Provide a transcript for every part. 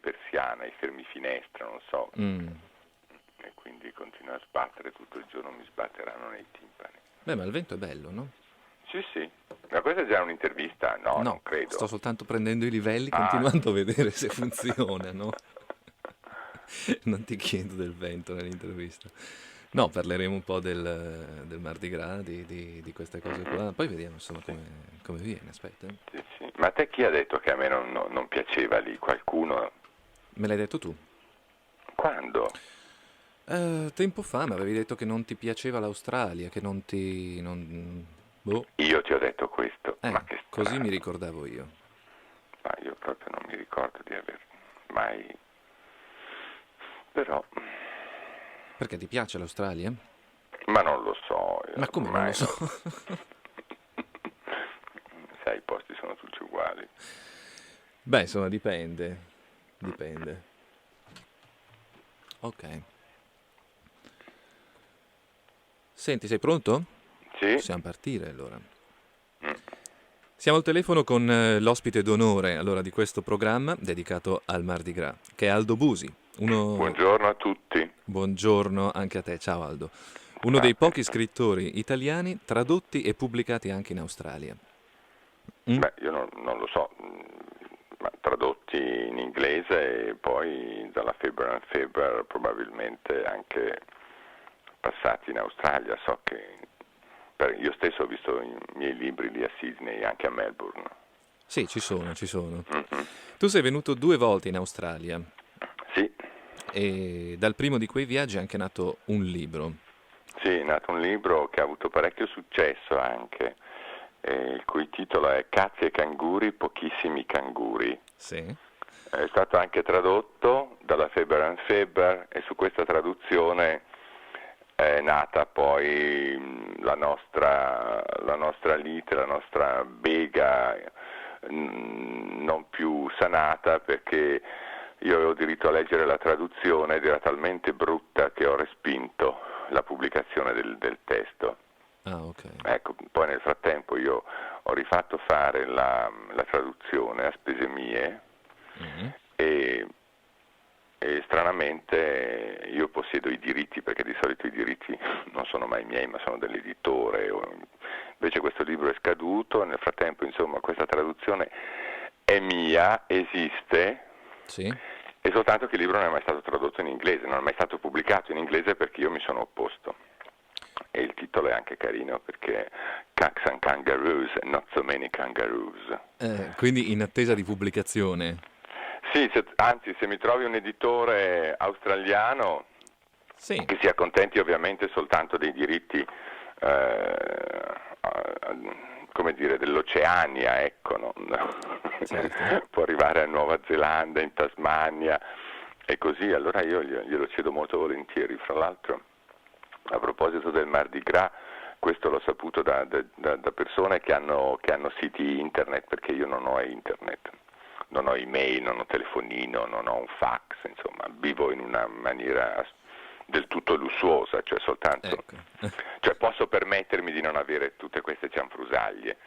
persiana, i fermifinestra, non so, e quindi continuo a sbattere tutto il giorno, mi sbatteranno nei timpani. Beh, ma il vento è bello, no? Sì, ma questa è già un'intervista? No, non No, credo. sto soltanto prendendo i livelli, Ah. continuando a vedere se funziona, no? Non ti chiedo del vento nell'intervista. No, parleremo un po' del Mardi Gras, di queste cose qua. Poi vediamo insomma Sì. come viene, aspetta. Sì. Ma a te chi ha detto che a me non piaceva lì? Qualcuno? Me l'hai detto tu. Quando? Tempo fa mi avevi detto che non ti piaceva l'Australia, che non ti... Boh. Io ti ho detto questo, ma che Così mi strano. ricordavo io. Ma io proprio non mi ricordo di aver mai... Però... Perché ti piace l'Australia? Ma non lo so, Ma come non lo ormai so? Sai, i posti sono tutti uguali. Beh, insomma, dipende. Ok. Senti, sei pronto? Sì? Possiamo partire allora. Mm. Siamo al telefono con l'ospite d'onore allora di questo programma dedicato al Mardi Gras, che è Aldo Busi. Buongiorno a tutti. Buongiorno anche a te, ciao Aldo. Uno Ciao. dei pochi scrittori italiani tradotti e pubblicati anche in Australia. Beh, io non lo so, ma tradotti in inglese e poi dalla Faber and Faber probabilmente anche passati in Australia. So che io stesso ho visto i miei libri lì a Sydney e anche a Melbourne. Sì, ci sono. Mhm. Tu sei venuto 2 volte in Australia Sì, e dal primo di quei viaggi è anche nato un libro. sì, è nato un libro che ha avuto parecchio successo anche, il cui titolo è Cazzi e canguri, pochissimi canguri. Sì. È stato anche tradotto dalla Faber and Faber e su questa traduzione è nata poi la nostra lite, la nostra bega non più sanata, perché io avevo diritto a leggere la traduzione ed era talmente brutta che ho respinto la pubblicazione del testo. Ah, ok. Ecco, poi nel frattempo io ho rifatto fare la traduzione a spese mie Mhm. e, e stranamente io possiedo i diritti, perché di solito i diritti non sono mai miei ma sono dell'editore. Invece questo libro è scaduto, nel frattempo insomma questa traduzione è mia, esiste, Sì. è soltanto che il libro non è mai stato tradotto in inglese, non è mai stato pubblicato in inglese perché io mi sono opposto. E il titolo è anche carino perché Cats and Kangaroos, not so many kangaroos. Quindi in attesa di pubblicazione. Sì, anzi se mi trovi un editore australiano Sì, che si accontenti ovviamente soltanto dei diritti come dire, dell'Oceania, ecco, certo. può arrivare a Nuova Zelanda, in Tasmania e così, allora io glielo cedo molto volentieri. Fra l'altro, a proposito del Mardi Gras, questo l'ho saputo da persone che hanno siti internet, perché io non ho internet, non ho email, non ho telefonino, non ho un fax, insomma, vivo in una maniera del tutto lussuosa, cioè soltanto, Ecco. cioè posso permettermi di non avere tutte queste cianfrusaglie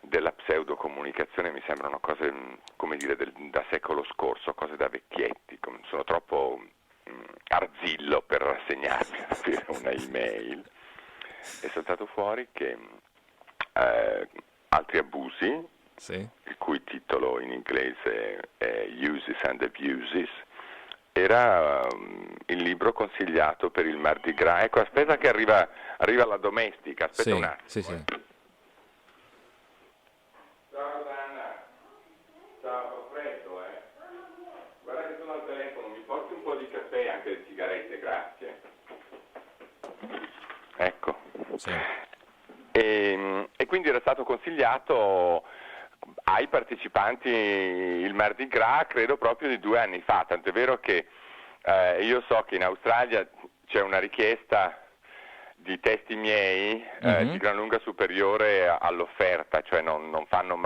della pseudocomunicazione. Mi sembrano cose, come dire, da secolo scorso, cose da vecchietti, sono troppo arzillo per rassegnarmi ad avere una email. È saltato fuori che altri abusi, Sì. il cui titolo in inglese è Uses and Abuses, era il libro consigliato per il Mardi Gras. Ecco, aspetta che arriva la domestica, aspetta un Sì, attimo. sì, sì. Ciao Rosanna, ciao, ho freddo, guarda che sono al telefono, mi porti un po' di caffè e anche le sigarette, grazie. Ecco. Sì. E quindi era stato consigliato ai partecipanti il Mardi Gras, credo proprio di 2 anni fa, tant'è vero che io so che in Australia c'è una richiesta di testi miei di Mhm. gran lunga superiore all'offerta, cioè non fanno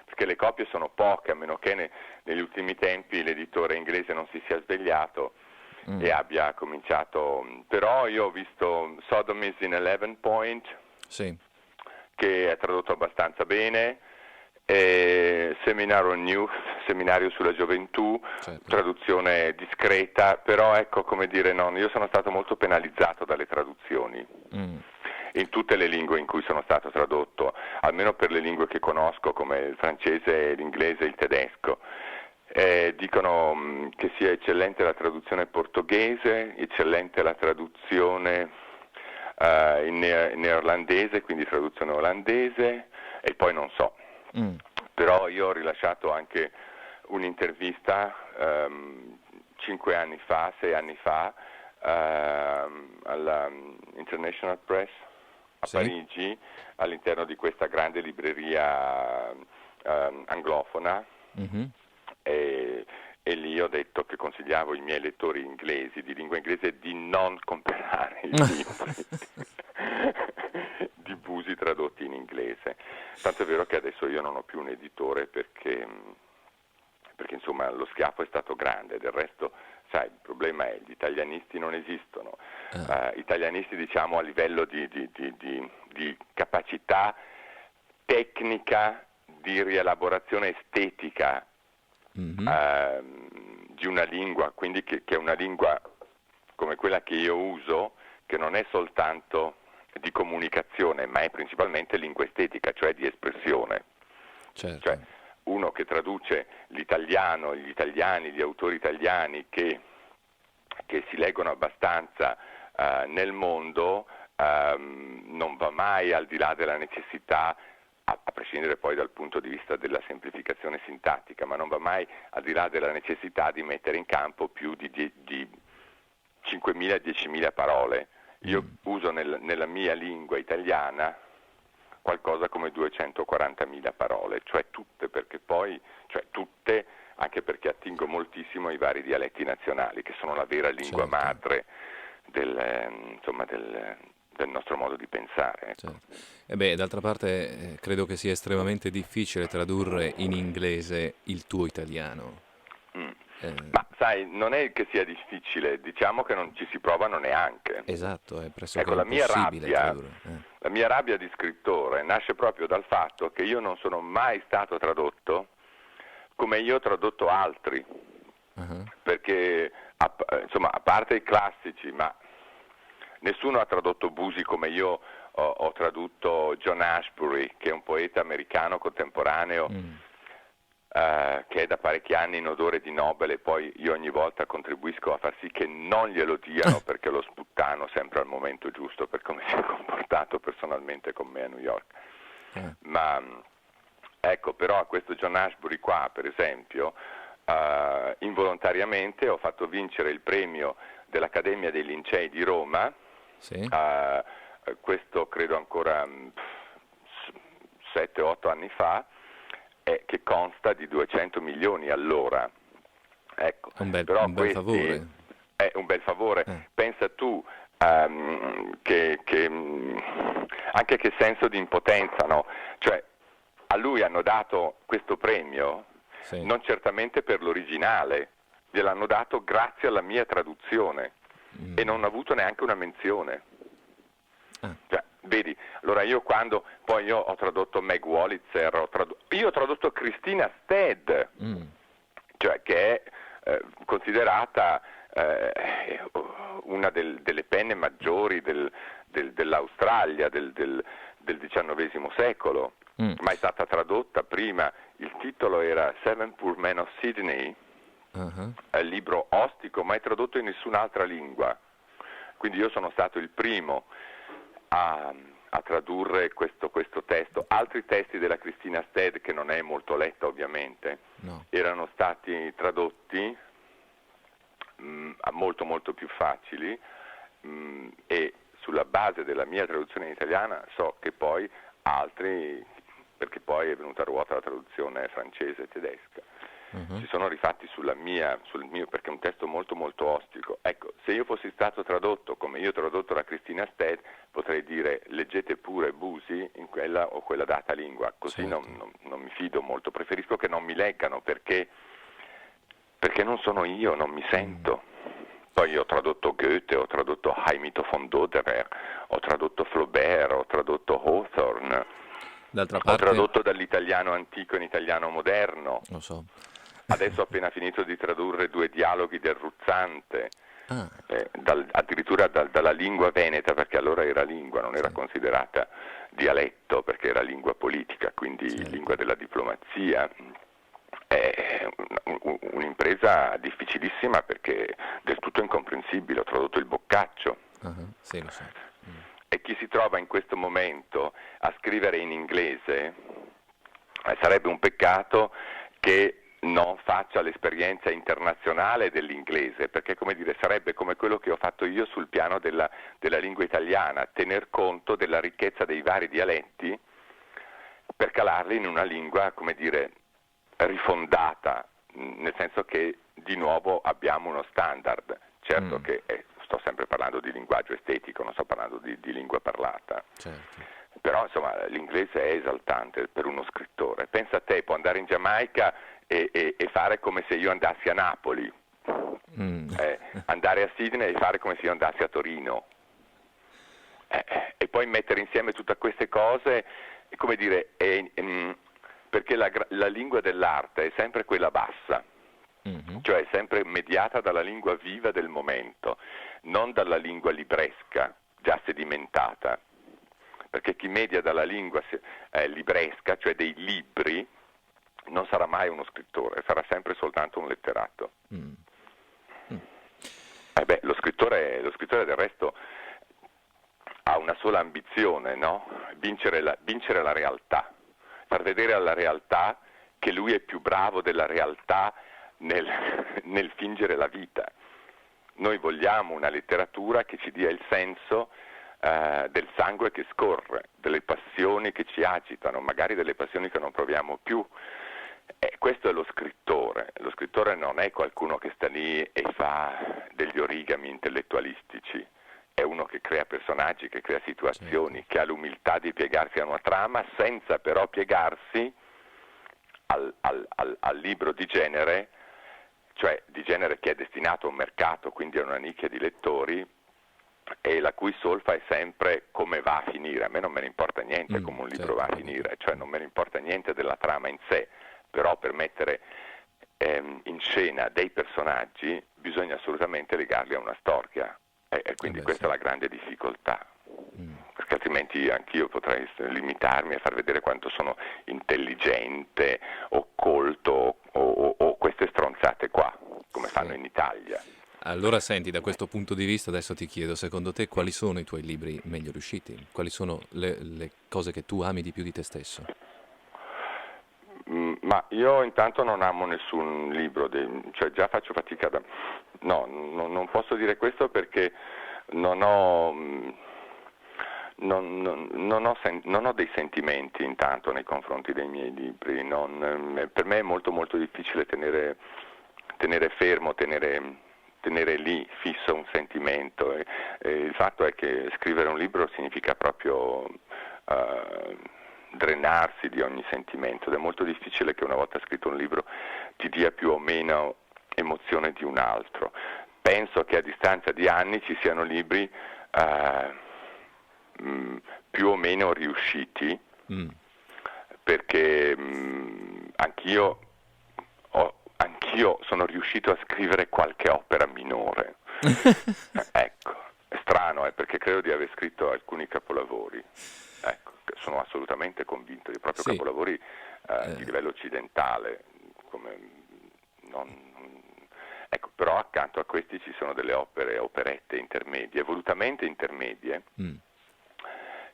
perché le copie sono poche, a meno che negli ultimi tempi l'editore inglese non si sia svegliato e abbia cominciato. Però io ho visto Sodom is in 11 Point, Sì. che è tradotto abbastanza bene, Seminar on Youth, seminario sulla gioventù, certo. traduzione discreta, però ecco, come dire, no, io sono stato molto penalizzato dalle traduzioni. Mm. In tutte le lingue in cui sono stato tradotto, almeno per le lingue che conosco come il francese, l'inglese e il tedesco. Dicono che sia eccellente la traduzione portoghese, eccellente la traduzione in neerlandese, quindi traduzione olandese, e poi non so. Mm. Però io ho rilasciato anche un'intervista 5 anni fa, 6 anni fa, alla International Press a Sì? Parigi, all'interno di questa grande libreria anglofona, Mhm. e lì ho detto che consigliavo ai miei lettori inglesi di lingua inglese di non comprare i libri di Busi tradotti in inglese. Tanto è vero che adesso io non ho più un editore perché insomma lo schiaffo è stato grande, del resto sai, il problema è gli italianisti non esistono, italianisti diciamo a livello di capacità tecnica, di rielaborazione estetica Mhm. di una lingua, quindi che è una lingua come quella che io uso, che non è soltanto di comunicazione, ma è principalmente lingua estetica, cioè di espressione. Certo. Cioè, uno che traduce l'italiano, gli italiani, gli autori italiani che si leggono abbastanza nel mondo, non va mai al di là della necessità, a prescindere poi dal punto di vista della semplificazione sintattica, ma non va mai al di là della necessità di mettere in campo più di 5.000-10.000 parole. Io uso nella mia lingua italiana qualcosa come 240.000 parole, cioè tutte, tutte, anche perché attingo moltissimo ai vari dialetti nazionali, che sono la vera lingua Certo. madre del nostro modo di pensare. Ecco. Certo. E beh, d'altra parte credo che sia estremamente difficile tradurre in inglese il tuo italiano. Mm. Eh, Ma sai, non è che sia difficile, diciamo che non ci si provano neanche. esatto, è pressoché Ecco, impossibile tradurre. la mia rabbia di scrittore nasce proprio dal fatto che io non sono mai stato tradotto come io ho tradotto altri, Ah, perché insomma, a parte i classici, ma nessuno ha tradotto Busi come io ho tradotto John Ashbery, che è un poeta americano contemporaneo, che è da parecchi anni in odore di Nobel, e poi io ogni volta contribuisco a far sì che non glielo diano perché lo sputtano sempre al momento giusto per come si è comportato personalmente con me a New York. Ma ecco, però a questo John Ashbery qua, per esempio, involontariamente ho fatto vincere il premio dell'Accademia dei Lincei di Roma, sì? questo credo ancora 7-8 anni fa, che consta di 200 milioni allora. Ecco, però Un bel favore. è un bel favore. Pensa tu anche che senso di impotenza, no? Cioè, a lui hanno dato questo premio Sì. non certamente per l'originale, gliel'hanno dato grazie alla mia traduzione e non ha avuto neanche una menzione. Cioè, vedi, allora io quando poi io ho tradotto Meg Wolitzer, io ho tradotto Christina Stead, cioè che è considerata una delle penne maggiori dell'Australia del XIX secolo, ma è stata tradotta prima, il titolo era Seven Poor Men of Sydney, libro ostico, mai tradotto in nessun'altra lingua, quindi io sono stato il primo a tradurre questo testo. Altri testi della Christina Stead, che non è molto letta ovviamente, erano stati tradotti molto molto più facili, e sulla base della mia traduzione in italiana so che poi altri, perché poi è venuta a ruota la traduzione francese e tedesca, si sono rifatti sul mio, perché è un testo molto molto ostico. Ecco, se io fossi stato tradotto come io ho tradotto la Christina Stead, potrei dire leggete pure Busi in quella o quella data lingua, così Certo. non mi fido molto, preferisco che non mi leggano perché non sono io, non mi sento. Poi ho tradotto Goethe, ho tradotto Heimito von Doderer, ho tradotto Flaubert, ho tradotto Hawthorne, D'altra ho parte, tradotto dall'italiano antico in italiano moderno. lo so. Adesso ho appena finito di tradurre 2 dialoghi del Ruzzante, Ah, addirittura dalla lingua veneta, perché allora era lingua, non era sì, considerata dialetto, perché era lingua politica, quindi lingua certo. della diplomazia. È un'impresa difficilissima perché del tutto incomprensibile. Ho tradotto il Boccaccio. Ah, sì, lo so. Mm. E chi si trova in questo momento a scrivere in inglese, sarebbe un peccato che non faccia l'esperienza internazionale dell'inglese, perché come dire, sarebbe come quello che ho fatto io sul piano della lingua italiana, tener conto della ricchezza dei vari dialetti per calarli in una lingua, come dire, rifondata, nel senso che di nuovo abbiamo uno standard. Certo Mm, che sto sempre parlando di linguaggio estetico, non sto parlando di lingua parlata, certo. però insomma l'inglese è esaltante per uno scrittore. Pensa a te, può andare in Giamaica e fare come se io andassi a Napoli, Mm. andare a Sydney e fare come se io andassi a Torino, e poi mettere insieme tutte queste cose, come dire, perché la lingua dell'arte è sempre quella bassa, Mhm. cioè è sempre mediata dalla lingua viva del momento, non dalla lingua libresca, già sedimentata, perché chi media dalla lingua libresca, cioè dei libri, non sarà mai uno scrittore, sarà sempre soltanto un letterato. Mm. Mm. Lo scrittore del resto ha una sola ambizione, no? Vincere la realtà, far vedere alla realtà che lui è più bravo della realtà nel fingere la vita. Noi vogliamo una letteratura che ci dia il senso del sangue che scorre, delle passioni che ci agitano, magari delle passioni che non proviamo più. Questo è lo scrittore. Lo scrittore non è qualcuno che sta lì e fa degli origami intellettualistici, è uno che crea personaggi, che crea Certo. situazioni, che ha l'umiltà di piegarsi a una trama senza però piegarsi al libro di genere, cioè di genere che è destinato a un mercato, quindi a una nicchia di lettori, e la cui solfa è sempre come va a finire. A me non me ne importa niente come un libro Certo, va ho a capito. finire, cioè non me ne importa niente della trama in sé, però per mettere in scena dei personaggi bisogna assolutamente legarli a una storia, e Eh quindi beh, questa sì. è la grande difficoltà, Mm. perché altrimenti anch'io potrei limitarmi a far vedere quanto sono intelligente o colto o queste stronzate qua, come fanno Sì. in Italia. Allora senti, da questo punto di vista adesso ti chiedo, secondo te quali sono i tuoi libri meglio riusciti? Quali sono le cose che tu ami di più di te stesso? Ma io intanto non amo nessun libro, cioè già faccio fatica no, non posso dire questo perché non ho, non ho dei sentimenti intanto nei confronti dei miei libri, per me è molto molto difficile tenere fermo, tenere lì fisso un sentimento, e il fatto è che scrivere un libro significa proprio eh, drenarsi di ogni sentimento, ed è molto difficile che una volta scritto un libro ti dia più o meno emozione di un altro. Penso che a distanza di anni ci siano libri eh, più o meno riusciti, Mm. perché anch'io sono riuscito a scrivere qualche opera minore. Ecco, è strano, perché credo di aver scritto alcuni capolavori. Ecco, sono assolutamente convinto di proprio Sì, capolavori di eh, livello occidentale, come ecco, però accanto a questi ci sono delle operette intermedie, volutamente intermedie. mm,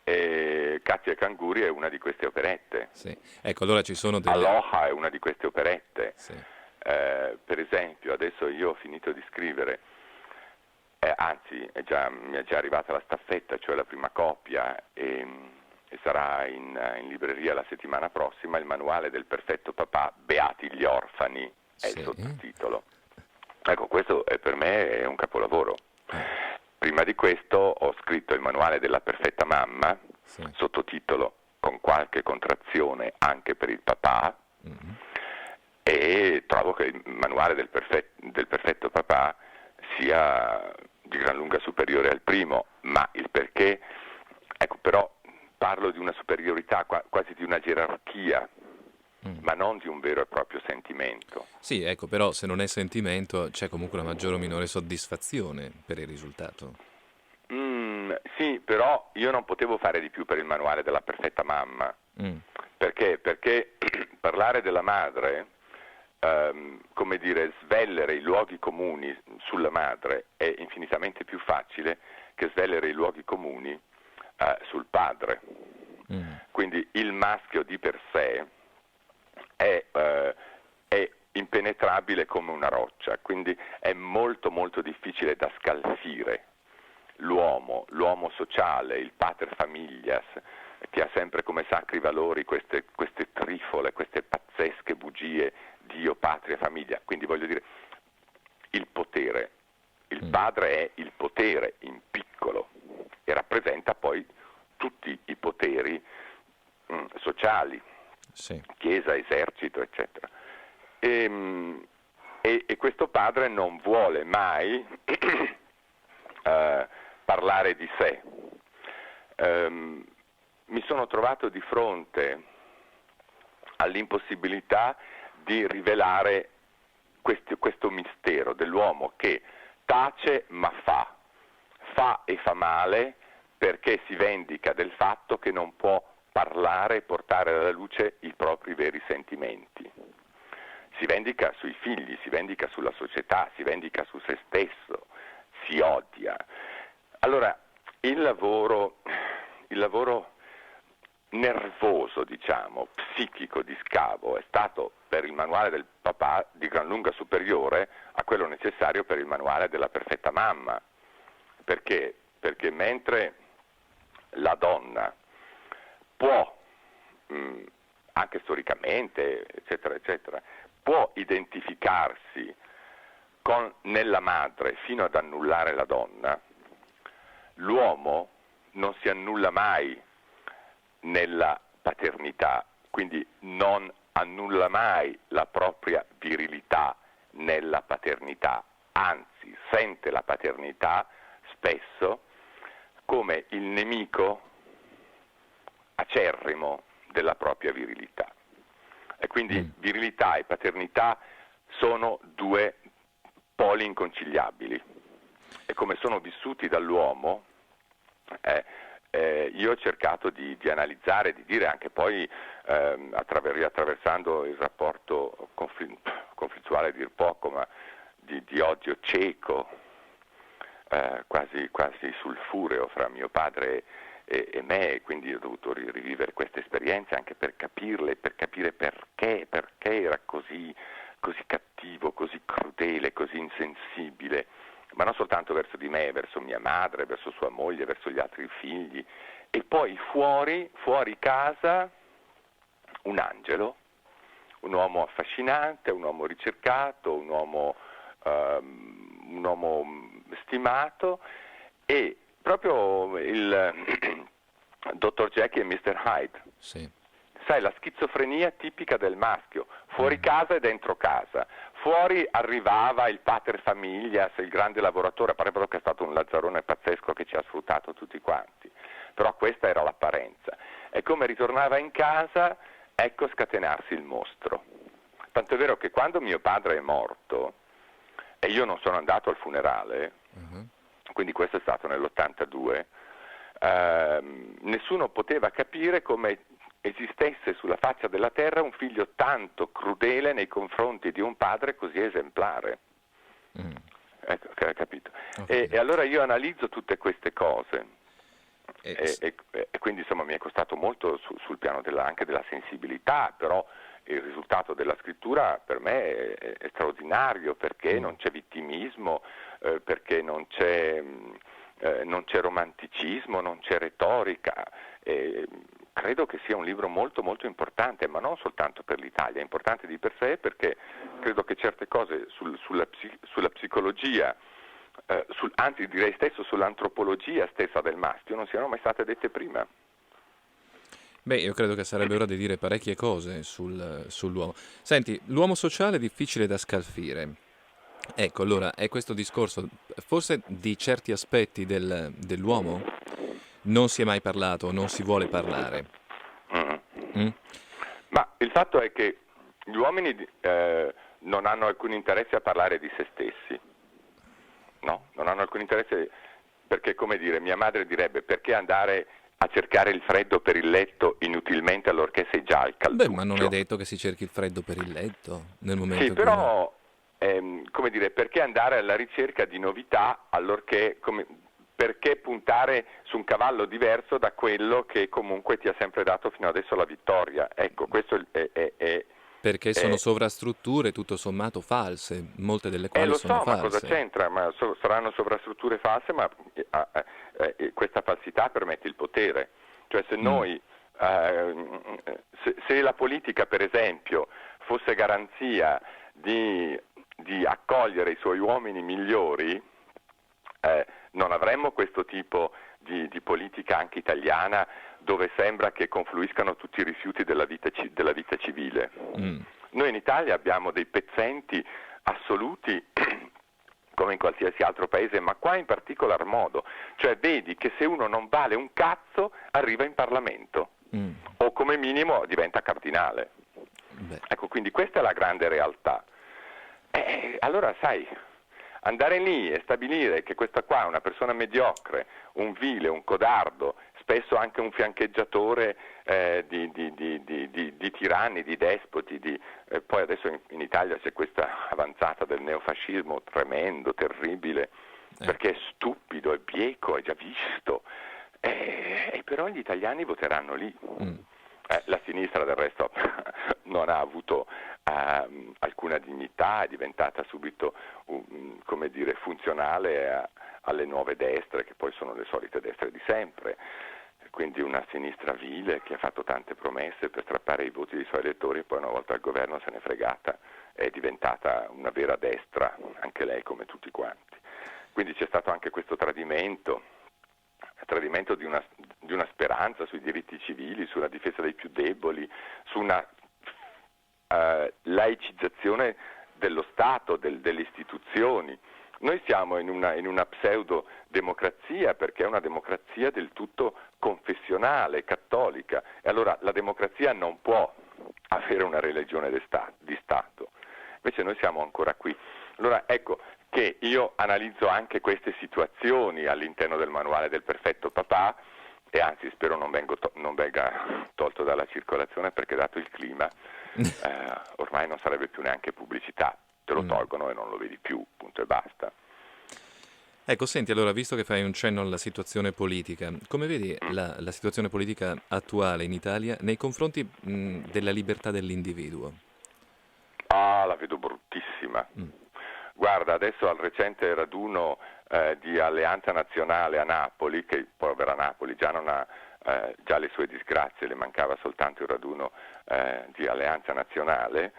E Cazzi e Canguri è una di queste operette, sì. Ecco, allora ci sono delle... Aloha è una di queste operette. Sì, Per esempio, adesso io ho finito di scrivere, anzi mi è già arrivata la staffetta, cioè la prima copia, e sarà in libreria la settimana prossima, il manuale del perfetto papà, Beati gli orfani, è il sì, sottotitolo. Ecco, questo per me è un capolavoro. eh, Prima di questo ho scritto il manuale della perfetta mamma, sì. sottotitolo con qualche contrazione anche per il papà, Mhm. e trovo che il manuale del perfetto papà sia di gran lunga superiore al primo, ma il perché, ecco, però parlo di una superiorità, quasi di una gerarchia, Mm. ma non di un vero e proprio sentimento. Sì, ecco, però se non è sentimento c'è comunque una maggiore o minore soddisfazione per il risultato. Sì, però io non potevo fare di più per il manuale della perfetta mamma. Mm. Perché? Perché parlare della madre, come dire, svellere i luoghi comuni sulla madre è infinitamente più facile che svellere i luoghi comuni sul padre. Mm. Quindi il maschio di per sé è impenetrabile come una roccia, quindi è molto molto difficile da scalfire. L'uomo sociale, il pater familias, che ha sempre come sacri valori queste trifole, queste pazzesche bugie, Dio, patria, famiglia. Quindi voglio dire, il potere, il padre è il potere in piccolo e rappresenta poi tutti i poteri sociali, Sì. chiesa, esercito, eccetera. E questo padre non vuole mai parlare di sé. Mi sono trovato di fronte all'impossibilità di rivelare questo mistero dell'uomo che tace ma fa e fa male perché si vendica del fatto che non può parlare e portare alla luce i propri veri sentimenti. Si vendica sui figli, si vendica sulla società, si vendica su se stesso, si odia. Allora, il lavoro nervoso, diciamo, psichico di scavo è stato per il manuale del papà di gran lunga superiore a quello necessario per il manuale della perfetta mamma. Perché? Perché mentre la donna può, anche storicamente, eccetera, eccetera, può identificarsi nella madre fino ad annullare la donna, l'uomo non si annulla mai nella paternità, quindi non annulla mai la propria virilità nella paternità, anzi sente la paternità spesso come il nemico acerrimo della propria virilità. E quindi virilità e paternità sono due poli inconciliabili e come sono vissuti dall'uomo, io ho cercato di analizzare, di dire anche poi attraversando il rapporto conflittuale a dir poco, ma di odio cieco, quasi sulfureo fra mio padre e me, quindi ho dovuto rivivere queste esperienze anche per capirle, per capire perché era così cattivo, così crudele, così insensibile, ma non soltanto verso di me, verso mia madre, verso sua moglie, verso gli altri figli, e poi fuori casa un angelo, un uomo affascinante, un uomo ricercato, un uomo stimato, e proprio il Dr. Jekyll e Mr. Hyde. Sì. Sai, la schizofrenia tipica del maschio, fuori casa e dentro casa. Fuori arrivava il pater familias, il grande lavoratore, a parte proprio che è stato un lazzarone pazzesco che ci ha sfruttato tutti quanti, però questa era l'apparenza. E come ritornava in casa, ecco scatenarsi il mostro. Tant'è vero che quando mio padre è morto, e io non sono andato al funerale, quindi questo è stato nell'82, nessuno poteva capire come esistesse sulla faccia della terra un figlio tanto crudele nei confronti di un padre così esemplare. Ecco, capito? Okay. E allora io analizzo tutte queste cose E e quindi insomma mi è costato molto sul piano anche della sensibilità, però il risultato della scrittura per me è straordinario perché non c'è vittimismo, perché non c'è romanticismo, non c'è retorica. Credo che sia un libro molto molto importante, ma non soltanto per l'Italia, è importante di per sé perché credo che certe cose sulla psicologia, anzi direi stesso sull'antropologia stessa del maschio, non siano mai state dette prima. beh, io credo che sarebbe ora di dire parecchie cose sull'uomo. Senti, l'uomo sociale è difficile da scalfire. Ecco, allora, è questo discorso, forse di certi aspetti dell'uomo non si è mai parlato, non si vuole parlare. Mm. Mm? Ma il fatto è che gli uomini non hanno alcun interesse a parlare di se stessi, no? Non hanno alcun interesse, perché, come dire, mia madre direbbe: perché andare a cercare il freddo per il letto inutilmente allorché sei già al Beh, ma non è calduccio? detto che si cerchi il freddo per il letto nel Sì, momento in cui uno... però, come dire, perché andare alla ricerca di novità allorché, perché puntare su un cavallo diverso da quello che comunque ti ha sempre dato fino adesso la vittoria? Ecco, questo Perché sono è- sovrastrutture tutto sommato false, molte delle quali lo sono so, ma cosa false. c'entra? Ma saranno sovrastrutture false, ma questa falsità permette il potere. Cioè se Mm, noi, se la politica per esempio fosse garanzia di accogliere i suoi uomini migliori, non avremmo questo tipo di politica anche italiana dove sembra che confluiscano tutti i rifiuti della vita civile. mm. Noi in Italia abbiamo dei pezzenti assoluti come in qualsiasi altro paese, ma qua in particolar modo. Cioè vedi che se uno non vale un cazzo arriva in Parlamento Mm. o come minimo diventa cardinale. Beh, Ecco, quindi questa è la grande realtà. Allora sai, andare lì e stabilire che questa qua è una persona mediocre, un vile, un codardo, spesso anche un fiancheggiatore di tiranni, di despoti, poi adesso in Italia c'è questa avanzata del neofascismo tremendo, terribile, eh, perché è stupido, è bieco, è già visto, e però gli italiani voteranno lì. mm. La sinistra del resto non ha avuto alcuna dignità, è diventata subito come dire, funzionale alle nuove destre, che poi sono le solite destre di sempre. Quindi una sinistra vile che ha fatto tante promesse per strappare i voti dei suoi elettori e poi una volta al governo se n'è fregata, è diventata una vera destra, anche lei come tutti quanti. Quindi c'è stato anche questo tradimento di una speranza sui diritti civili, sulla difesa dei più deboli, su una laicizzazione dello Stato, delle istituzioni. Noi siamo in una pseudo-democrazia perché è una democrazia del tutto confessionale, cattolica, e allora la democrazia non può avere una religione di Stato. Invece noi siamo ancora qui. Allora ecco che io analizzo anche queste situazioni all'interno del manuale del perfetto papà, e anzi spero non venga tolto dalla circolazione, perché dato il clima ormai non sarebbe più neanche pubblicità, te lo Mm. tolgono e non lo vedi più, punto e basta. Ecco, senti, allora, visto che fai un cenno alla situazione politica, come vedi la situazione politica attuale in Italia nei confronti della libertà dell'individuo? Ah, la vedo bruttissima. Mm, Guarda, adesso al recente raduno di Alleanza Nazionale a Napoli, che povera Napoli già non ha già le sue disgrazie, le mancava soltanto il raduno di Alleanza Nazionale,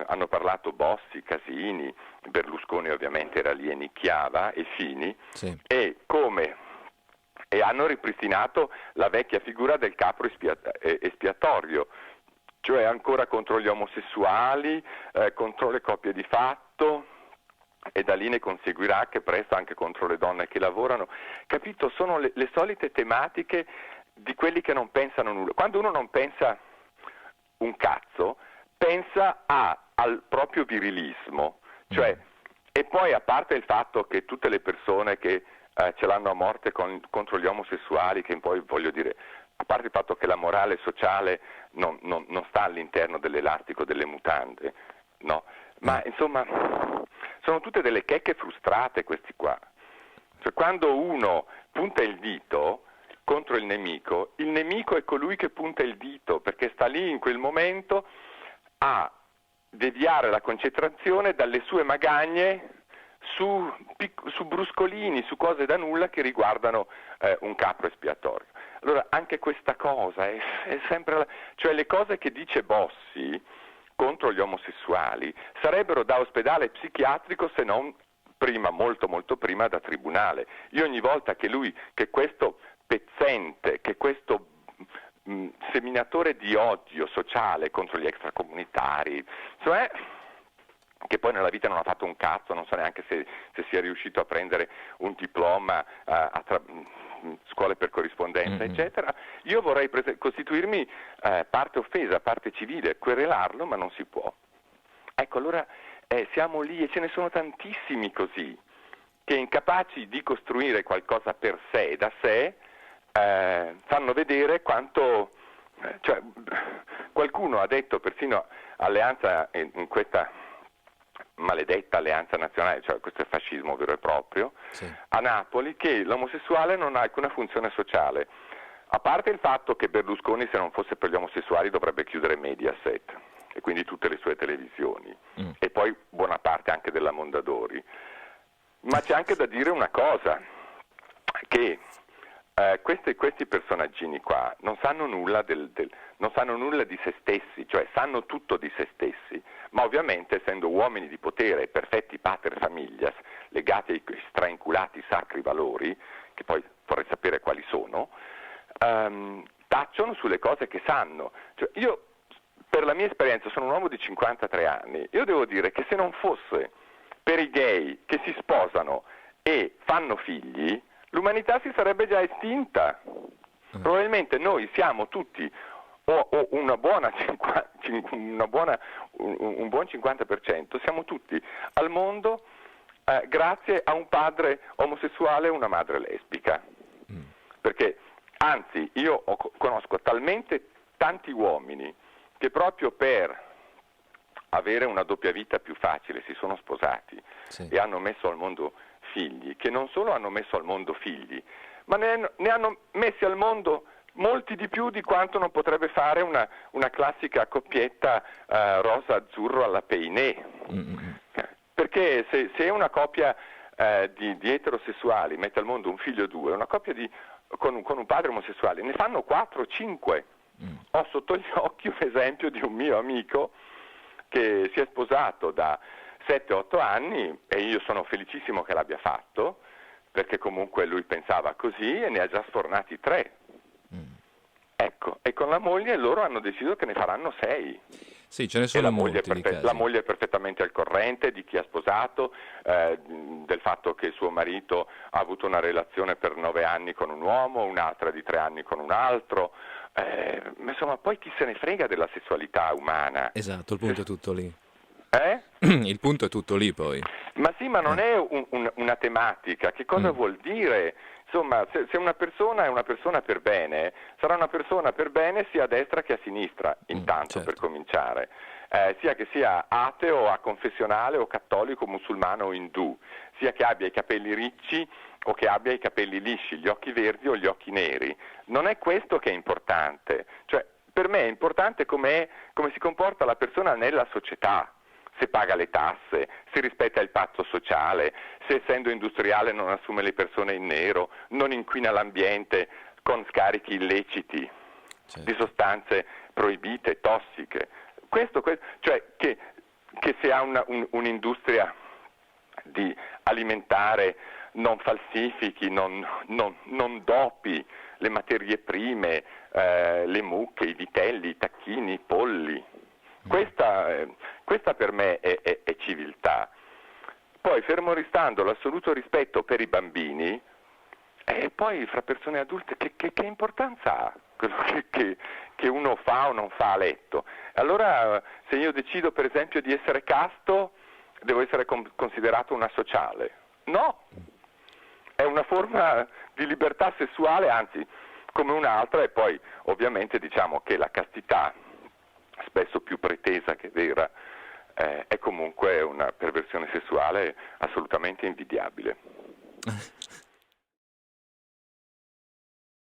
hanno parlato Bossi, Casini, Berlusconi ovviamente era lì e nicchiava, e Fini, sì. e hanno ripristinato la vecchia figura del capro espiatorio, cioè ancora contro gli omosessuali, contro le coppie di fatto, e da lì ne conseguirà che presto anche contro le donne che lavorano. Capito? Sono le solite tematiche di quelli che non pensano nulla. Quando uno non pensa un cazzo, pensa al proprio virilismo, Mm, cioè, e poi a parte il fatto che tutte le persone che ce l'hanno a morte contro gli omosessuali, che poi voglio dire, a parte il fatto che la morale sociale non sta all'interno dell'elastico delle mutande, no? Ma eh, insomma sono tutte delle checche frustrate questi qua. Cioè, quando uno punta il dito contro il nemico è colui che punta il dito, perché sta lì in quel momento a deviare la concentrazione dalle sue magagne su bruscolini, su cose da nulla che riguardano un capro espiatorio. Allora anche questa cosa è sempre cioè le cose che dice Bossi contro gli omosessuali sarebbero da ospedale psichiatrico, se non prima, molto molto prima, da tribunale. Io ogni volta che questo pezzente, che questo seminatore di odio sociale contro gli extracomunitari, cioè che poi nella vita non ha fatto un cazzo, non so neanche se sia riuscito a prendere un diploma scuole per corrispondenza, eccetera. Io vorrei costituirmi parte offesa, parte civile, querelarlo, ma non si può. Ecco, allora siamo lì e ce ne sono tantissimi così, che incapaci di costruire qualcosa per sé, da sé, fanno vedere quanto... cioè, qualcuno ha detto persino Alleanza, in questa maledetta alleanza nazionale, cioè questo è fascismo vero e proprio, Sì. a Napoli, che l'omosessuale non ha alcuna funzione sociale, a parte il fatto che Berlusconi, se non fosse per gli omosessuali, dovrebbe chiudere Mediaset e quindi tutte le sue televisioni e poi buona parte anche della Mondadori. Ma c'è anche da dire una cosa, che questi personaggini qua non sanno nulla non sanno nulla di se stessi, cioè sanno tutto di se stessi, ma ovviamente essendo uomini di potere, perfetti pater familias, legati ai strainculati sacri valori, che poi vorrei sapere quali sono, tacciono sulle cose che sanno. Cioè, io, per la mia esperienza, sono un uomo di 53 anni, io devo dire che se non fosse per i gay che si sposano e fanno figli, l'umanità si sarebbe già estinta. Probabilmente noi siamo tutti un buon 50%, siamo tutti al mondo grazie a un padre omosessuale e una madre lesbica. Perché, anzi, io conosco talmente tanti uomini che proprio per avere una doppia vita più facile si sono sposati e hanno messo al mondo figli, che non solo hanno messo al mondo figli, ma ne hanno messi al mondo molti di più di quanto non potrebbe fare una classica coppietta rosa-azzurro alla Peinè. Perché se una coppia di eterosessuali mette al mondo un figlio o due, una coppia con un padre omosessuale, ne fanno 4 o 5. Ho sotto gli occhi un esempio di un mio amico che si è sposato da 7-8 anni e io sono felicissimo che l'abbia fatto, perché comunque lui pensava così e ne ha già sfornati 3. Ecco, e con la moglie loro hanno deciso che ne faranno 6. Sì, ce ne sono molti di casi. La moglie è perfettamente al corrente di chi ha sposato, del fatto che suo marito ha avuto una relazione per 9 anni con un uomo, un'altra di 3 anni con un altro. Insomma, poi chi se ne frega della sessualità umana? Esatto, il punto è tutto lì. Il punto è tutto lì poi. Ma sì, ma non è una tematica. Che cosa vuol dire? Insomma, se una persona è una persona per bene, sarà una persona per bene sia a destra che a sinistra, intanto, certo. per cominciare. Sia che sia ateo, aconfessionale o cattolico, musulmano o indù, sia che abbia i capelli ricci o che abbia i capelli lisci, gli occhi verdi o gli occhi neri. Non è questo che è importante. Cioè, per me è importante come si comporta la persona nella società. Se paga le tasse, se rispetta il patto sociale, se essendo industriale non assume le persone in nero, non inquina l'ambiente con scarichi illeciti di sostanze proibite, tossiche. Cioè che se ha un'industria di alimentare non falsifichi, non dopi le materie prime, le mucche, i vitelli, i tacchini, i polli. Questa per me è civiltà. Poi, fermo restando l'assoluto rispetto per i bambini, e poi fra persone adulte che importanza ha quello che uno fa o non fa a letto? Allora, se io decido per esempio di essere casto, devo essere considerato un asociale? No, è una forma di libertà sessuale, anzi, come un'altra, e poi ovviamente diciamo che la castità, spesso più pretesa che vera, è comunque una perversione sessuale assolutamente invidiabile.